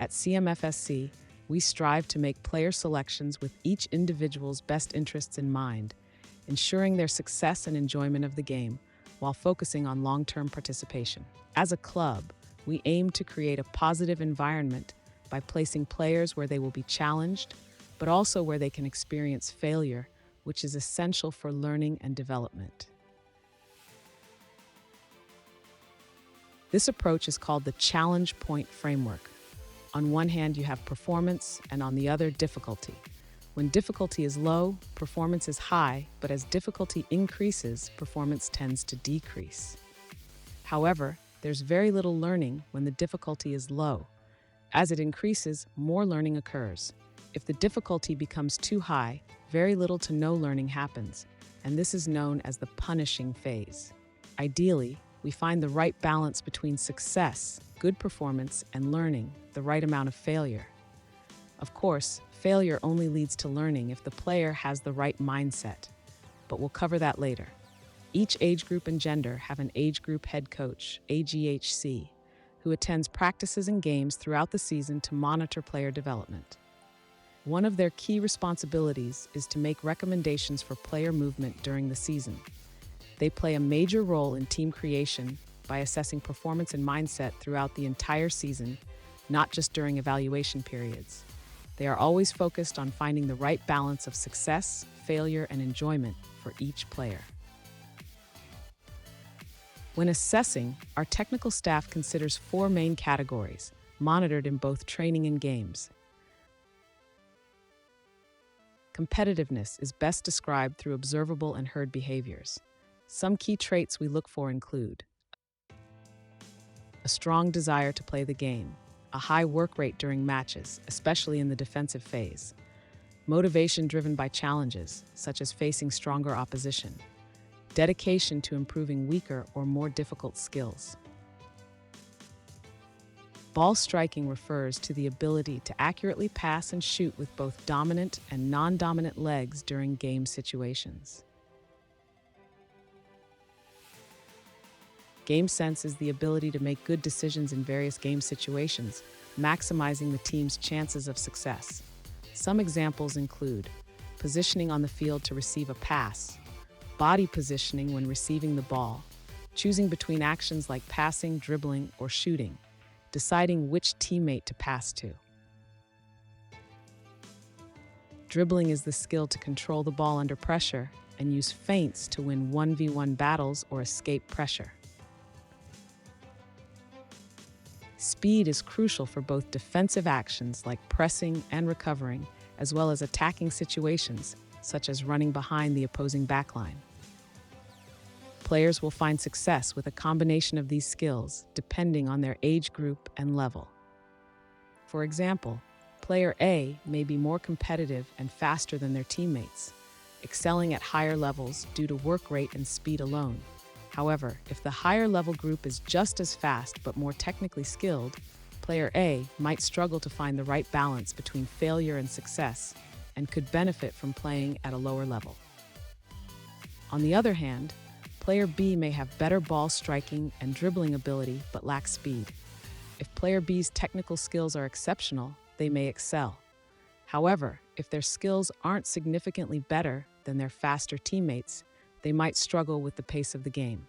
At CMFSC, we strive to make player selections with each individual's best interests in mind, ensuring their success and enjoyment of the game while focusing on long-term participation. As a club, we aim to create a positive environment by placing players where they will be challenged, but also where they can experience failure, which is essential for learning and development. This approach is called the challenge point framework. On one hand, you have performance, and on the other, difficulty. When difficulty is low, performance is high, but as difficulty increases, performance tends to decrease. However, there's very little learning when the difficulty is low. As it increases, more learning occurs. If the difficulty becomes too high, very little to no learning happens, and this is known as the punishing phase. Ideally, we find the right balance between success, good performance, and learning, the right amount of failure. Of course, failure only leads to learning if the player has the right mindset, but we'll cover that later. Each age group and gender have an age group head coach, AGHC, who attends practices and games throughout the season to monitor player development. One of their key responsibilities is to make recommendations for player movement during the season. They play a major role in team creation by assessing performance and mindset throughout the entire season, not just during evaluation periods. They are always focused on finding the right balance of success, failure, and enjoyment for each player. When assessing, our technical staff considers 4 main categories, monitored in both training and games. Competitiveness is best described through observable and heard behaviors. Some key traits we look for include a strong desire to play the game, a high work rate during matches, especially in the defensive phase, motivation driven by challenges, such as facing stronger opposition, dedication to improving weaker or more difficult skills. Ball striking refers to the ability to accurately pass and shoot with both dominant and non-dominant legs during game situations. Game sense is the ability to make good decisions in various game situations, maximizing the team's chances of success. Some examples include positioning on the field to receive a pass, body positioning when receiving the ball, choosing between actions like passing, dribbling, or shooting, deciding which teammate to pass to. Dribbling is the skill to control the ball under pressure and use feints to win 1v1 battles or escape pressure. Speed is crucial for both defensive actions like pressing and recovering, as well as attacking situations, such as running behind the opposing backline. Players will find success with a combination of these skills, depending on their age group and level. For example, player A may be more competitive and faster than their teammates, excelling at higher levels due to work rate and speed alone. However, if the higher level group is just as fast but more technically skilled, player A might struggle to find the right balance between failure and success and could benefit from playing at a lower level. On the other hand, player B may have better ball striking and dribbling ability but lack speed. If player B's technical skills are exceptional, they may excel. However, if their skills aren't significantly better than their faster teammates, they might struggle with the pace of the game.